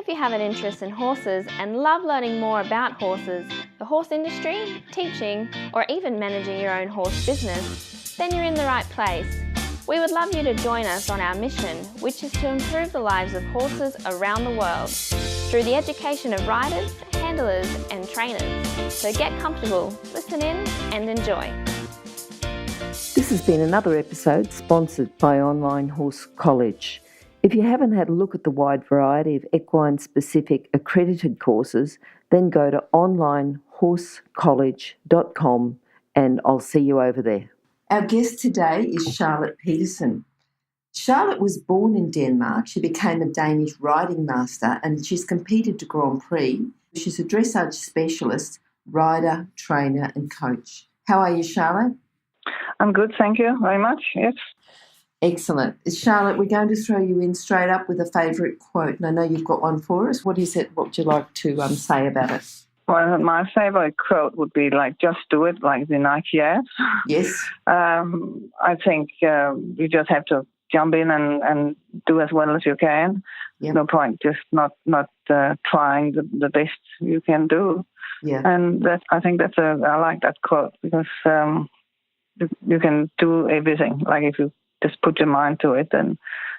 If you have an interest in horses and love learning more about horses, the horse industry, teaching, or even managing your own horse business, then you're in the right place. We would love you to join us on our mission, which is to improve the lives of horses around the world through the education of riders, handlers, and trainers. So get comfortable, listen in, and enjoy. This has been another episode sponsored by Online Horse College. If you haven't had a look at the wide variety of equine-specific accredited courses, then go to onlinehorsecollege.com and I'll see you over there. Our guest today is Charlotte Pedersen. Charlotte was born in Denmark. She became a Danish riding master and she's competed to Grand Prix. She's a dressage specialist, rider, trainer and coach. How are you, Charlotte? I'm good, thank you very much, yes. Excellent. Charlotte, we're going to throw you in straight up with a favourite quote, and I know you've got one for us. What is it? What would you like to say about it? Well, my favourite quote would be just do it, like the Nike ads. Yes. I think you just have to jump in and do as well as you can. Yep. No point just not trying the best you can do. Yeah. And I think I like that quote because you can do everything. Like if you just put your mind to it and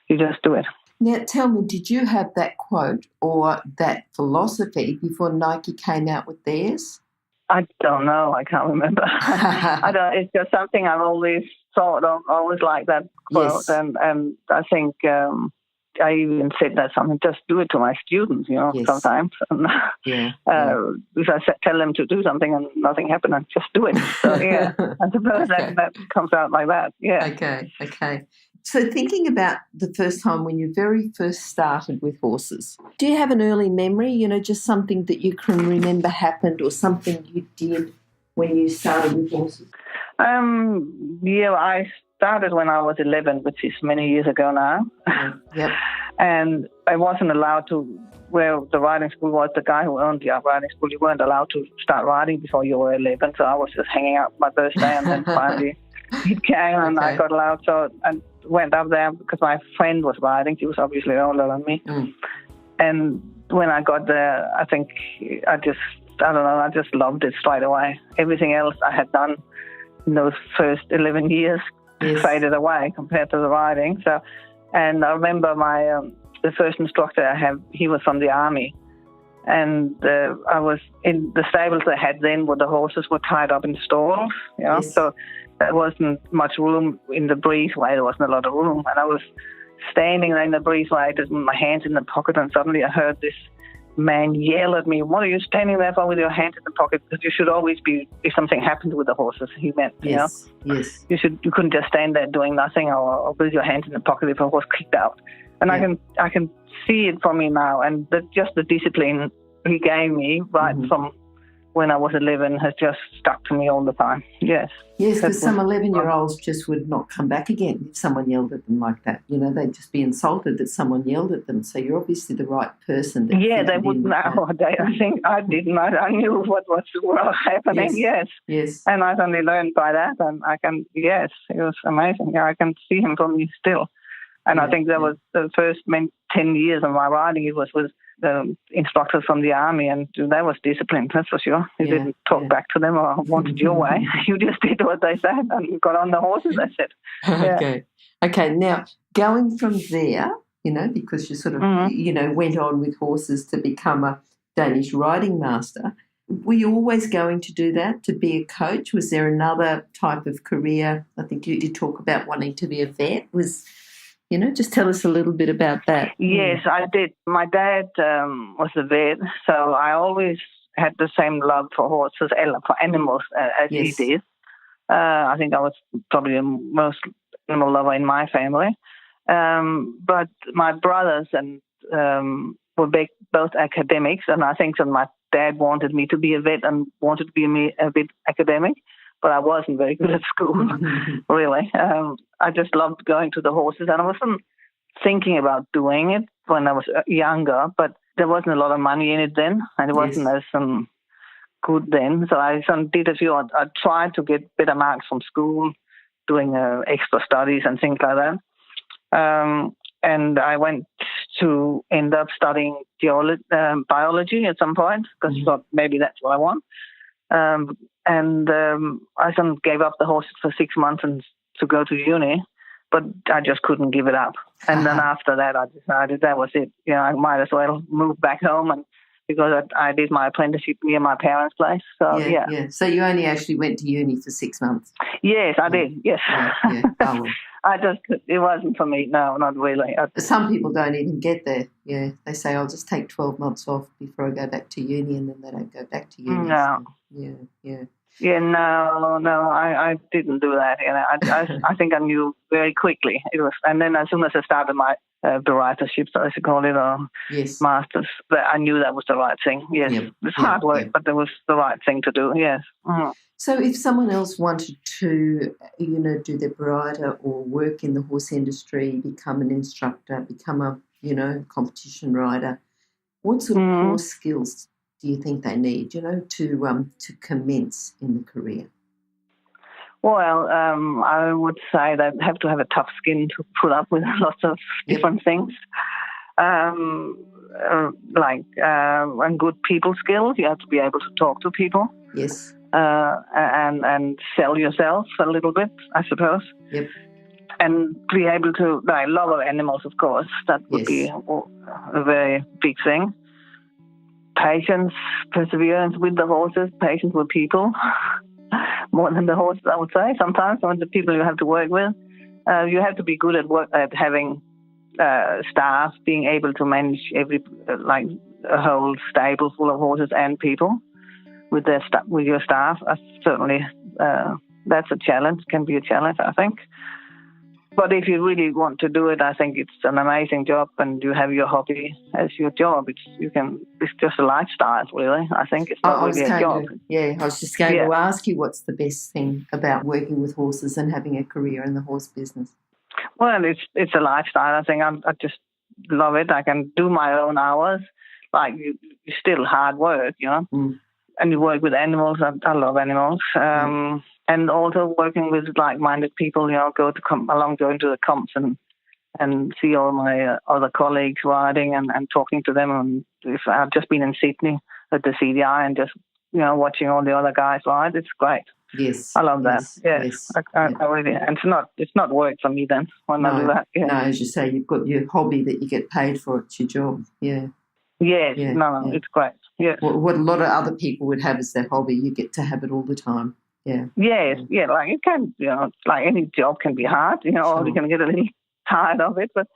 you just do it. Now, tell me, did you have that quote or that philosophy before Nike came out with theirs? I don't know. I can't remember. It's just something I've always thought of, always liked that quote. Yes. And I think I even said that something, just do it to my students, yes. Sometimes. And, if I tell them to do something and nothing happened, I just do it. So, yeah, I suppose that comes out like that, yeah. Okay. So thinking about the first time when you very first started with horses, do you have an early memory, just something that you can remember happened or something you did when you started with horses? I started when I was 11, which is many years ago now. Yep. And I wasn't allowed to, where the riding school was, the guy who owned the riding school, you weren't allowed to start riding before you were 11. So I was just hanging out my birthday and then finally it came and I got allowed. So I went up there because my friend was riding. She was obviously older than me. Mm. And when I got there, I think I just loved it straight away. Everything else I had done in those first 11 years faded away compared to the riding. So, and I remember the first instructor I had, he was from the army, and I was in the stables I had then where the horses were tied up in stalls, Yes. So there wasn't much room in the breezeway. There wasn't a lot of room, and I was standing there in the breezeway just with my hands in the pocket, and suddenly I heard this man yell at me, "What are you standing there for with your hands in the pocket? Because you should always be, if something happened with the horses," he meant, Yes. You couldn't just stand there doing nothing or with your hands in the pocket if a horse kicked out. And I can see it from me now, and just the discipline he gave me from when I was 11 has just stuck to me all the time. Yes. Yes, because some 11-year-olds just would not come back again if someone yelled at them like that. They'd just be insulted that someone yelled at them. So you're obviously the right person. They wouldn't know. I think I didn't. I knew what was happening, yes. And I only learned by that, and it was amazing. Yeah, I can see him from me still. And I think that was the first 10 years of my riding. It was with the instructors from the army, and that was discipline, that's for sure. You didn't talk back to them or want it your way. You just did what they said and you got on the horses, they said. Yeah. Okay, now going from there, because you sort of, went on with horses to become a Danish riding master, were you always going to do that, to be a coach? Was there another type of career? I think you did talk about wanting to be a vet. Just tell us a little bit about that. Yes, I did. My dad was a vet, so I always had the same love for horses, for animals as he did. I think I was probably the most animal lover in my family. But my brothers were both academics, and I think that my dad wanted me to be a vet and wanted to be a bit academic. But I wasn't very good at school, really. I just loved going to the horses, and I wasn't thinking about doing it when I was younger, but there wasn't a lot of money in it then, and it wasn't as good then. So I did a few. I tried to get better marks from school, doing extra studies and things like that. And I went to end up studying biology at some point because I thought maybe that's what I want. I sort of gave up the horses for 6 months and to go to uni, but I just couldn't give it up. And then after that, I decided that was it. You know, I might as well move back home, and because I did my apprenticeship near my parents' place. So yeah. So you only actually went to uni for 6 months? Yes, I did. Yes. Yeah. Oh, well. It wasn't for me. No, not really. Some people don't even get there. Yeah, they say I'll just take 12 months off before I go back to uni, and then they don't go back to uni. No. So, yeah. Yeah, no, I didn't do that. You know, I think I knew very quickly. It was, and then as soon as I started my writership, so I should call it, or masters, that I knew that was the right thing. Yes, it's hard work, but it was the right thing to do. Yes. Mm-hmm. So, if someone else wanted to, do their rider or work in the horse industry, become an instructor, become a, competition rider, what sort of core skills do you think they need, to commence in the career? Well, I would say they have to have a tough skin to put up with lots of different things, and good people skills. You have to be able to talk to people. Yes. And sell yourself a little bit, I suppose. Yep. And be able to love of animals, of course. That would be a very big thing. Patience, perseverance with the horses, patience with people, more than the horses, I would say. Sometimes, or the people you have to work with. You have to be good at having staff, being able to manage a whole stable full of horses and people with your staff. Certainly, that's a challenge. Can be a challenge, I think. But if you really want to do it, I think it's an amazing job, and you have your hobby as your job. It's just a lifestyle, really. I think it's not really a job. I was just going to ask you what's the best thing about working with horses and having a career in the horse business. Well, it's a lifestyle. I think I just love it. I can do my own hours. Like it's still hard work, and you work with animals. I love animals. And also working with like-minded people, going to the comps and see all my other colleagues riding and talking to them. And if I've just been in Sydney at the CDI and just, watching all the other guys ride, it's great. Yes. I love that. Yes. I really, and it's not work for me then when I do that. Yeah. No, as you say, you've got your hobby that you get paid for. It's your job. Yeah. Yes. Yeah. No, it's great. Yes. What a lot of other people would have as their hobby, you get to have it all the time. Yeah. Yes, like it can, like any job can be hard, or you can get a little tired of it, but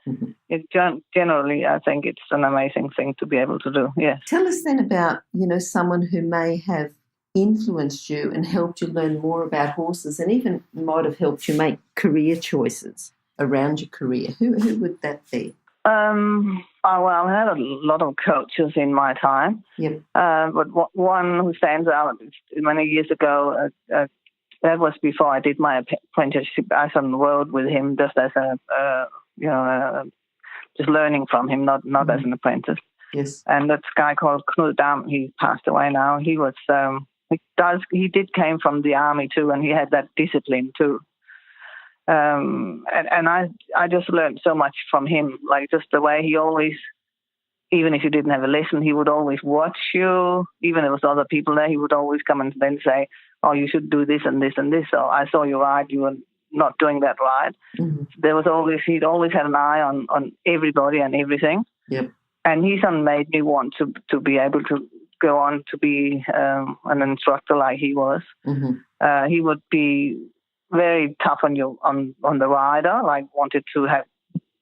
generally I think it's an amazing thing to be able to do, yes. Tell us then about, someone who may have influenced you and helped you learn more about horses and even might have helped you make career choices around your career. Who would that be? I had a lot of coaches in my time. Yep. But one who stands out many years ago, that was before I did my apprenticeship. I rode with him just as just learning from him, not as an apprentice. Yes. And that's a guy called Knud Dam. He passed away now. He was he came from the army too, and he had that discipline too. And I just learned so much from him, like just the way he always, even if you didn't have a lesson, he would always watch you. Even if there was other people there, he would always come and then say, oh, you should do this and this and this. So I saw you ride, you were not doing that right. Mm-hmm. He'd always had an eye on everybody and everything. Yep. And he made me want to be able to go on to be an instructor like he was. Mm-hmm. He would be very tough on you on the rider, like wanted to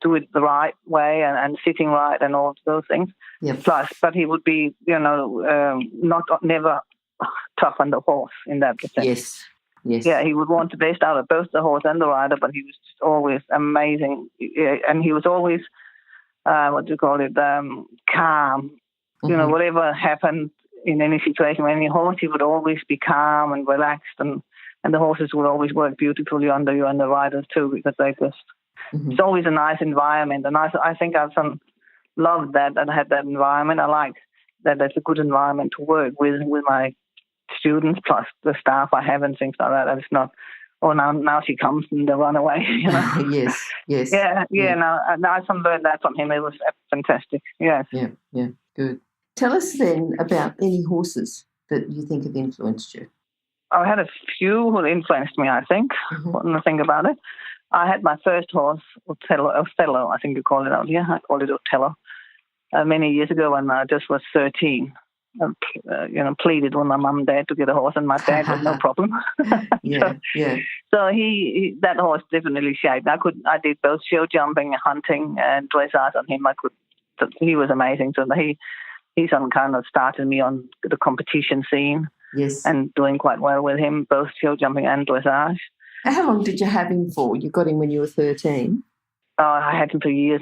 do it the right way and sitting right and all those things. Yep. But he would be, never tough on the horse in that sense. Yes. Yeah, he would want the best out of both the horse and the rider, but he was just always amazing, and he was always calm. Mm-hmm. Whatever happened in any situation, any horse, he would always be calm and relaxed, and the horses would always work beautifully under you and the riders too, because they just, it's always a nice environment. And I think I've loved that I had that environment. I like that it's a good environment to work with my students, plus the staff I have and things like that. And it's not Oh, now she comes and they run away. You know? Yes. Yeah. Now I learned that from him. It was fantastic. Yes. Yeah. Good. Tell us then about any horses that you think have influenced you. I had a few who influenced me, I think, when I think about it. I had my first horse, Othello, I think you call it out here. I call it Othello. Many years ago when I just was 13. Pleaded with my mum and dad to get a horse, and my dad was no problem. So that horse definitely shaped. I did both show jumping, hunting, and dressage on him. He was amazing. So he kind of started me on the competition scene. Yes. And doing quite well with him, both show jumping and dressage. How long did you have him for? You got him when you were 13? I had him for years.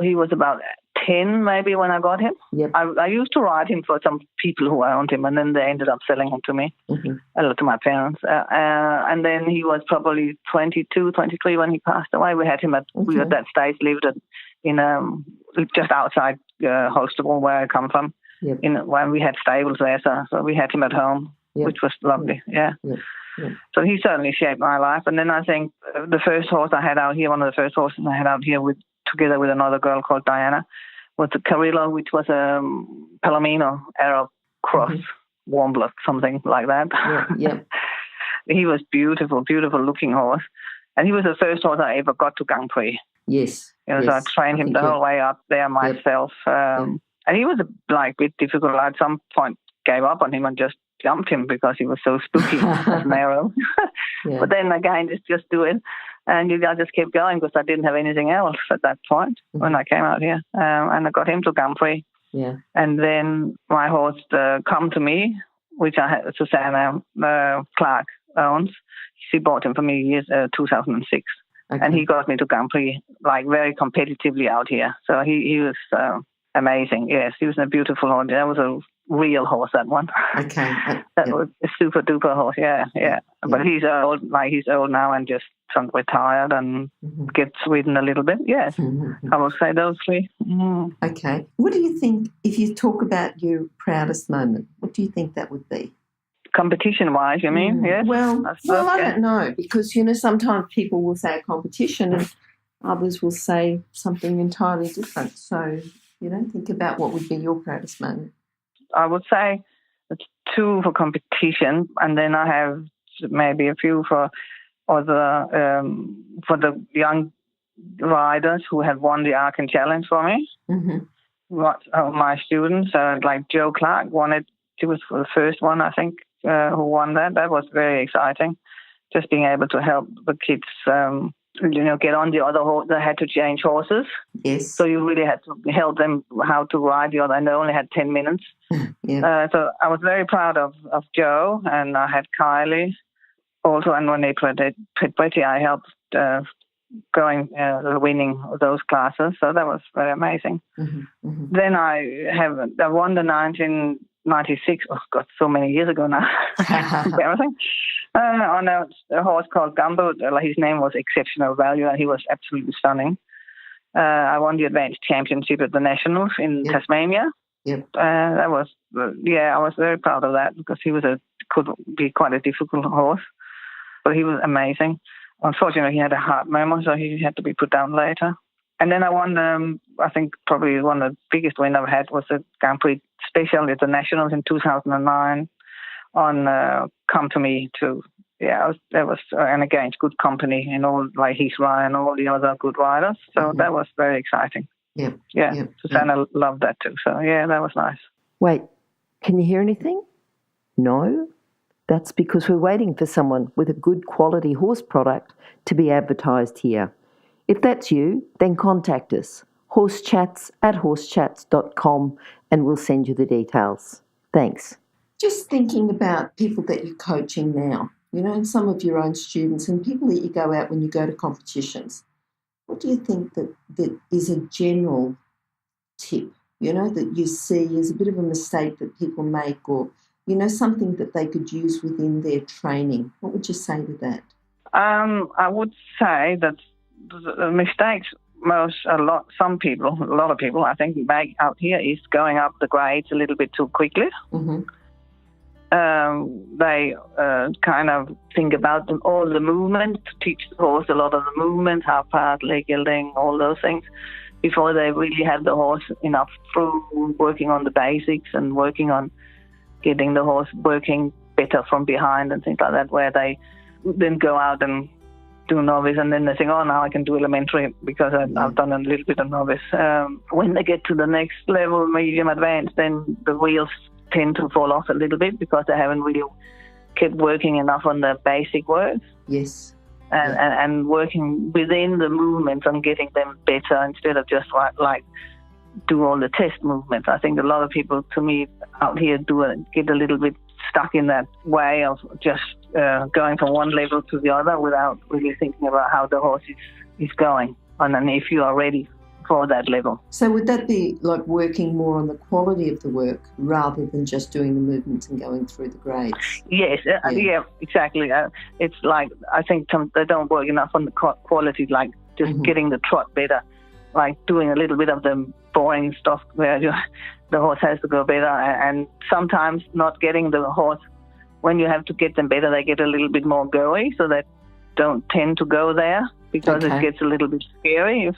He was about 10 maybe when I got him. Yep. I used to ride him for some people who owned him, and then they ended up selling him to me, to my parents. And then he was probably 22, 23 when he passed away. We had him we at that stage lived in just outside Holstebro, where I come from. Yep. When we had stables there, so we had him at home, which was lovely. Yeah. So he certainly shaped my life. And then I think the first horse I had out here, one of the first horses I had out here together with another girl called Diana, was the Carrillo, which was a Palomino Arab cross, warm blood, something like that. Yeah. He was beautiful looking horse. And he was the first horse I ever got to Grand Prix. Yes. So I trained him the whole way up there myself. And he was a bit difficult. I at some point gave up on him and just jumped him because he was so spooky and narrow. But then again, just do it. And I just kept going because I didn't have anything else at that point when I came out here. And I got him to Grand Prix. Yeah. And then my horse, Come to Me, which I had Susanna Clark owns. She bought him for me 2006. Okay. And he got me to Grand Prix, very competitively out here. So he was amazing. Yes, he was a beautiful horse. That was a real horse, that one. Okay. That was a super duper horse. Yeah. But he's old. He's old now and just retired and gets ridden a little bit. Yes, I will say those three. Okay. What do you think, if you talk about your proudest moment, what do you think that would be? Competition-wise, you mean? Yes. Well, I don't know, because sometimes people will say a competition and others will say something entirely different. So think about what would be your proudest moment. I would say it's 2 for competition, and then I have maybe a few for the young riders who had won the Aachen Challenge for me. My students, like Joe Clark, won it. She was the first one, I think, who won that. That was very exciting, just being able to help the kids get on the other horse. They had to change horses. Yes. So you really had to help them how to ride the other, and they only had 10 minutes. So I was very proud of Joe, and I had Kylie also, and when they played Pretty, I helped winning those classes. So that was very amazing. Then I won the 1996, God, so many years ago now, embarrassing, on a horse called Gumbo. His name was Exceptional Value, and he was absolutely stunning. I won the Advanced Championship at the Nationals in Tasmania. Yep. I was very proud of that because he could be quite a difficult horse, but he was amazing. Unfortunately, he had a heart murmur, so he had to be put down later. And then I won, I think probably one of the biggest win I've had was the Grand Prix Special at the Nationals in 2009 on Come to Me too. Yeah, that was and again, good company and all, Heath Ryan, all the other good riders. So that was very exciting. Yeah. Susanna loved that too. So yeah, that was nice. Wait, can you hear anything? No? That's because we're waiting for someone with a good quality horse product to be advertised here. If that's you, then contact us, horsechats@horsechats.com, and we'll send you the details. Thanks. Just thinking about people that you're coaching now, and some of your own students and people that you go out when you go to competitions. What do you think that is a general tip, that you see as a bit of a mistake that people make, or, something that they could use within their training? What would you say to that? I would say that the mistakes a lot of people I think make out here is going up the grades a little bit too quickly. they kind of think about all the movements, to teach the horse a lot of the movements, half pass, leg yielding, all those things, before they really have the horse enough through working on the basics and working on getting the horse working better from behind and things like that, where they then go out and do novice, and then they think, oh, now I can do elementary because I've done a little bit of novice. When they get to the next level, medium advanced, then the wheels tend to fall off a little bit because they haven't really kept working enough on the basic work. Yes. And working within the movements and getting them better instead of just like do all the test movements. I think a lot of people, to me, out here get a little bit stuck in that way of just going from one level to the other without really thinking about how the horse is going and then if you are ready for that level. So would that be like working more on the quality of the work rather than just doing the movements and going through the grades? Yes, yeah, exactly. It's like I think they don't work enough on the quality, like just getting the trot better, like doing a little bit of the boring stuff where the horse has to go better, and sometimes not getting the horse. When you have to get them better, they get a little bit more goey, so they don't tend to go there because it gets a little bit scary.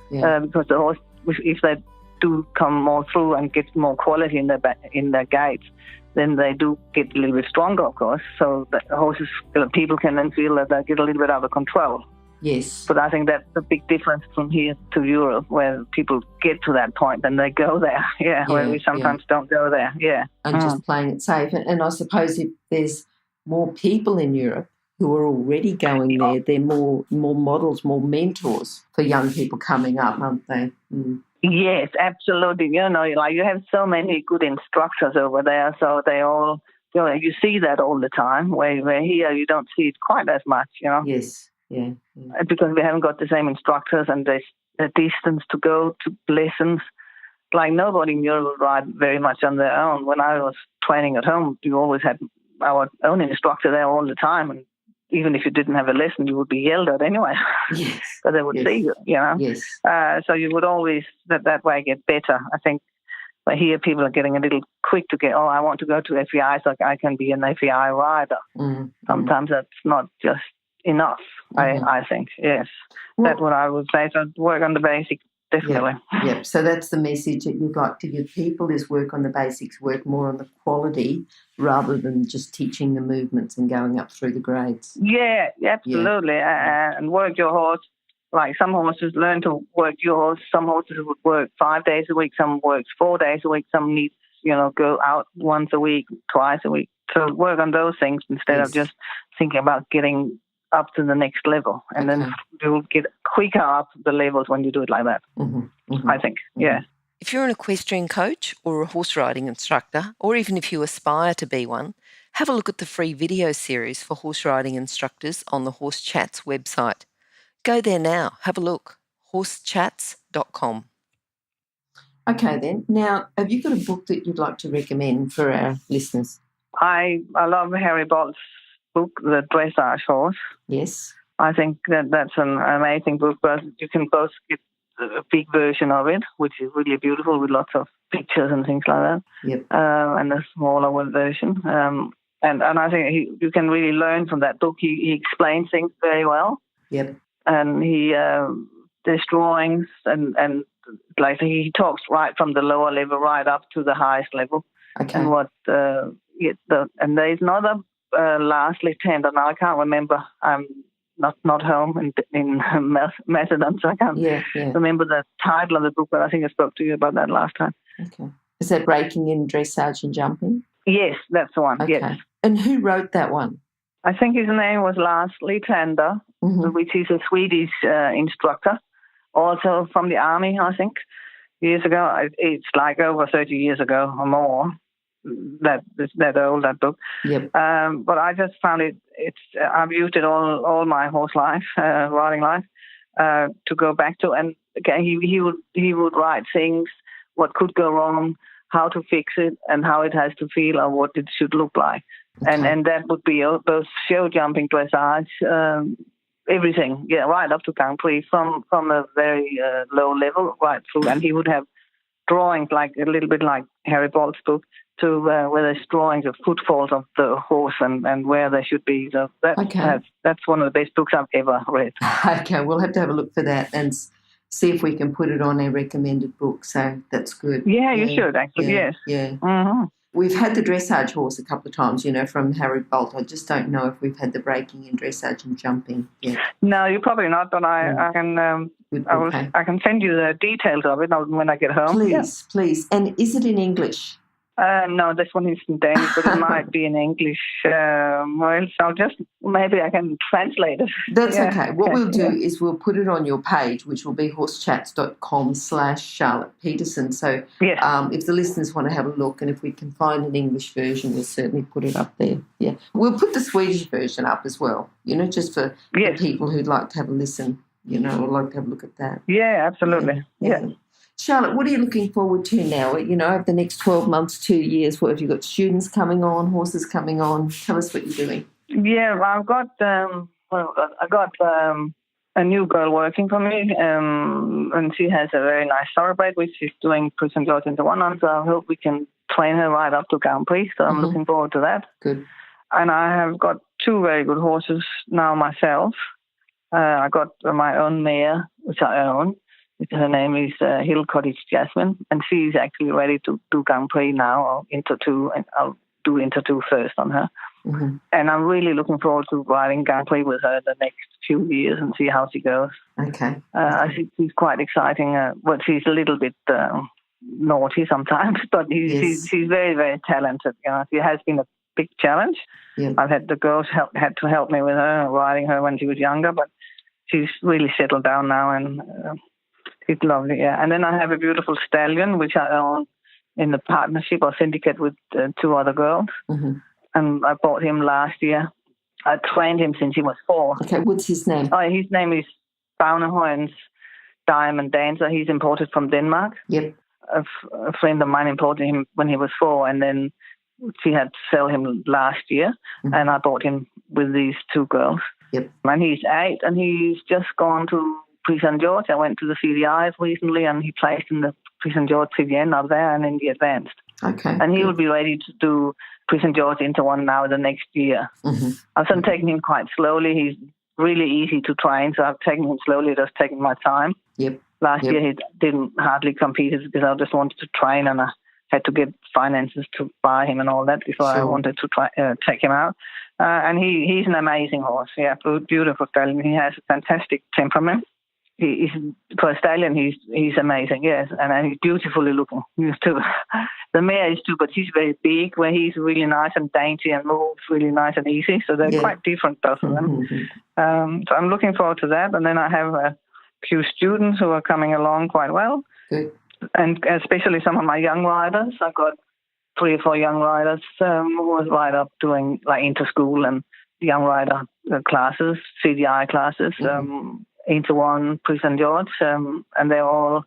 Because the horse, if they do come more through and get more quality in their gaits, then they do get a little bit stronger, of course. So the horses, people can then feel that they get a little bit out of control. Yes. But I think that's a big difference from here to Europe, where people get to that point and they go there. Where we sometimes don't go there. And just playing it safe. And I suppose if there's more people in Europe who are already going there, they're more models, more mentors for young people coming up, aren't they? Mm. Yes, absolutely. You have so many good instructors over there, so they all, you see that all the time, where here you don't see it quite as much, Yes. Yeah. Because we haven't got the same instructors and the distance to go to lessons. Like nobody in Europe would ride very much on their own. When I was training at home, you always had our own instructor there all the time, and even if you didn't have a lesson, you would be yelled at anyway. Yes. Because they would see you, Yes. So you would always that way get better. I think but here people are getting a little quick to get, I want to go to FEI so I can be an FEI rider. Sometimes that's not just enough, I think, yes. Well, that's what I would say. So work on the basics, definitely. Yep. So that's the message that you'd like to give people is work on the basics, work more on the quality rather than just teaching the movements and going up through the grades. Yeah, absolutely. And work your horse. Like some horses learn to work your horse. Some horses would work 5 days a week. Some works 4 days a week. Some needs, go out once a week, twice a week. So work on those things instead of just thinking about getting up to the next level. And then you'll get quicker up the levels when you do it like that, I think, If you're an equestrian coach or a horse riding instructor, or even if you aspire to be one, have a look at the free video series for horse riding instructors on the Horse Chats website. Go there now, have a look, horsechats.com. Okay then. Now, have you got a book that you'd like to recommend for our listeners? I love Harry Bolt's book, The Dressage Horse. Yes. I think that's an amazing book, but you can both get a big version of it, which is really beautiful with lots of pictures and things like that. Yep. And a smaller version. And I think you can really learn from that book. He explains things very well. Yep. And there's drawings and like he talks right from the lower level right up to the highest level. Okay. And what and there's another last lieutenant, and I can't remember. I'm not home in Macedon, so I can't remember the title of the book, but I think I spoke to you about that last time. Okay. Is that Breaking in Dressage and Jumping? Yes, that's the one. Okay. Yes. And who wrote that one? I think his name was Lars Litander, which is a Swedish instructor, also from the army, I think, years ago. It's like over 30 years ago or more. That old, that book. Yep. But I just found I've used it all my horse life, riding life, to go back to. And again, he would write things, what could go wrong, how to fix it, and how it has to feel, or what it should look like. Okay. And that would be both show jumping, dressage, everything, right up to Grand Prix, from a very low level right through. And he would have drawings, like a little bit like Harry Bolt's book, to where there's drawings of footfalls of the horse and where they should be. So that's one of the best books I've ever read. Okay, we'll have to have a look for that and see if we can put it on our recommended book. So that's good. Yeah, you should actually. Yeah, yes. Yeah. Mm-hmm. We've had the dressage horse a couple of times, from Harry Bolt. I just don't know if we've had the breaking and dressage and jumping yet. No, you're probably not, but I can I can send you the details of it when I get home. Please. And is it in English? No, this one is in Danish, but it might be in English. So maybe I can translate it. That's okay. What we'll do is we'll put it on your page, which will be horsechats.com/Charlotte Pedersen. So if the listeners want to have a look, and if we can find an English version, we'll certainly put it up there. Yeah. We'll put the Swedish version up as well, just for people who'd like to have a listen, or like to have a look at that. Yeah, absolutely. Yeah. Charlotte, what are you looking forward to now? Over the next 12 months, 2 years, what have you got? Students coming on, horses coming on? Tell us what you're doing. Yeah, I've got a new girl working for me, and she has a very nice thoroughbred, which is doing Prince George into one. So I hope we can train her right up to Grand Prix. So I'm looking forward to that. Good. And I have got 2 very good horses now myself. I got my own mare, which I own. Her name is Hill Cottage Jasmine, and she's actually ready to do Grand Prix now, or Inter 2, and I'll do Inter 2 first on her. Mm-hmm. And I'm really looking forward to riding Grand Prix with her the next few years and see how she goes. Okay. I think she's quite exciting. But she's a little bit naughty sometimes, but she's very, very talented. She has been a big challenge. Yep. I've had the girls had to help me with her, riding her when she was younger, but she's really settled down now, and it's lovely, yeah. And then I have a beautiful stallion, which I own in the partnership or syndicate with 2 other girls. Mm-hmm. And I bought him last year. I trained him since he was 4. Okay, what's his name? Oh, his name is Baunehoyens Diamond Dancer. He's imported from Denmark. Yep. A friend of mine imported him when he was 4, and then she had to sell him last year, and I bought him with these 2 girls. Yep. And he's 8, and he's just gone to Prix St. George. I went to the CDIs recently, and he placed in the Prix St. George Trivienne up there and in the advanced. Okay. And he will be ready to do Prix St. George into one now the next year. Mm-hmm. I've been taking him quite slowly. He's really easy to train, so I've taken him slowly, just taking my time. Yep. Last year he didn't hardly compete because I just wanted to train, and I had to get finances to buy him and all that before I wanted to take him out. And he's an amazing horse. Yeah, beautiful stallion. He has a fantastic temperament. He's for a stallion. He's amazing. Yes, and he's beautifully looking. He's too. The mare is too, but he's very big. Where he's really nice and dainty and moves really nice and easy. So they're quite different, both of them. Mm-hmm. So I'm looking forward to that. And then I have a few students who are coming along quite well. Good. And especially some of my young riders. I've got 3 or 4 young riders who was right up doing like inter-school and young rider classes, CDI classes. Mm-hmm. Into one Prix St. George, and they're all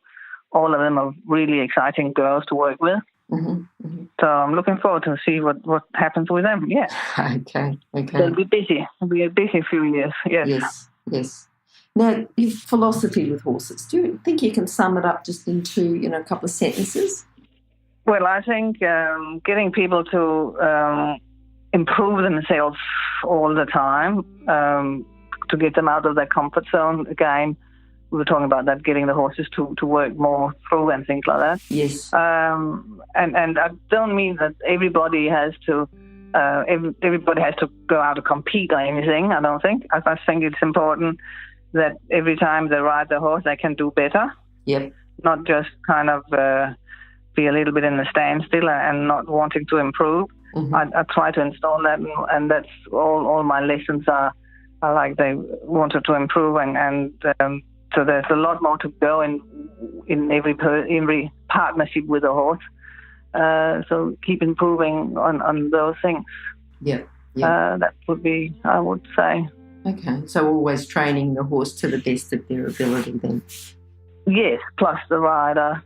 of them are really exciting girls to work with. Mm-hmm. Mm-hmm. So I'm looking forward to see what happens with them. Yeah. Okay. They'll be busy. It'll be a busy few years. Yes. Now, your philosophy with horses. Do you think you can sum it up just into a couple of sentences? Well, I think getting people to improve themselves all the time. To get them out of their comfort zone. Again, we were talking about that, getting the horses to work more through and things like that. Yes. And I don't mean that everybody has to go out to compete or anything, I don't think. I think it's important that every time they ride the horse, they can do better. Yep. Not just kind of be a little bit in the standstill and not wanting to improve. Mm-hmm. I try to install that, and that's all my lessons are. I like they wanted to improve, and so there's a lot more to go in every partnership with a horse. So keep improving on those things. Yeah. That would be, I would say. Okay, so always training the horse to the best of their ability then. Yes, plus the rider.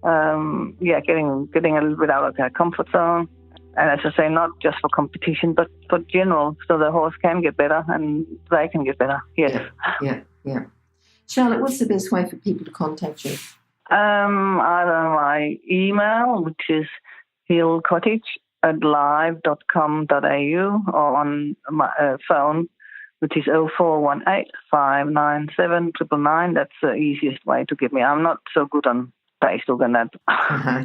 Getting a little bit out of their comfort zone. And as I say, not just for competition, but for general, so the horse can get better and they can get better. Yes. Yeah. Charlotte, what's the best way for people to contact you? Either my email, which is hillcottage@live.com.au, or on my phone, which is 0418 597 999. That's the easiest way to get me. I'm not so good on Facebook and that.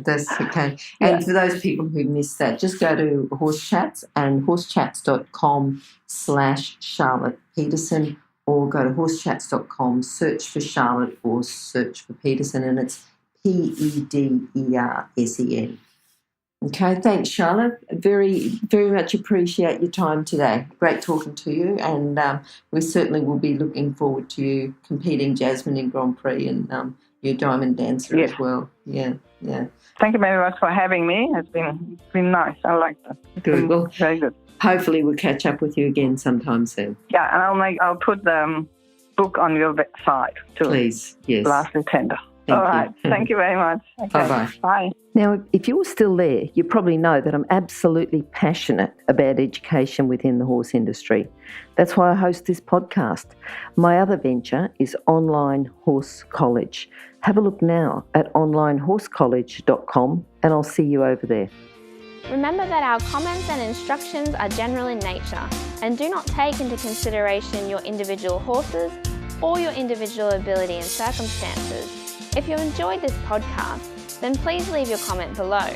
That's okay. Yeah. And for those people who missed that, just go to Horse Chats and horsechats.com/Charlotte Pedersen, or go to horsechats.com, search for Charlotte or search for Pedersen, and it's Pedersen. Okay, thanks, Charlotte. Very, very much appreciate your time today. Great talking to you, and we certainly will be looking forward to you competing, Jasmine, in Grand Prix, and your Diamond Dancer as well. Yeah. Thank you very much for having me. It's been nice. I like that. Good. Well, very good. Hopefully we'll catch up with you again sometime soon. Yeah, and I'll put the book on your website too. Please, yes. Lastly tender. Thank All you. right. Thank you very much. Okay. Bye-bye. Bye. Now, if you're still there, you probably know that I'm absolutely passionate about education within the horse industry. That's why I host this podcast. My other venture is Online Horse College. Have a look now at onlinehorsecollege.com, and I'll see you over there. Remember that our comments and instructions are general in nature and do not take into consideration your individual horses or your individual ability and circumstances. If you enjoyed this podcast, then please leave your comment below.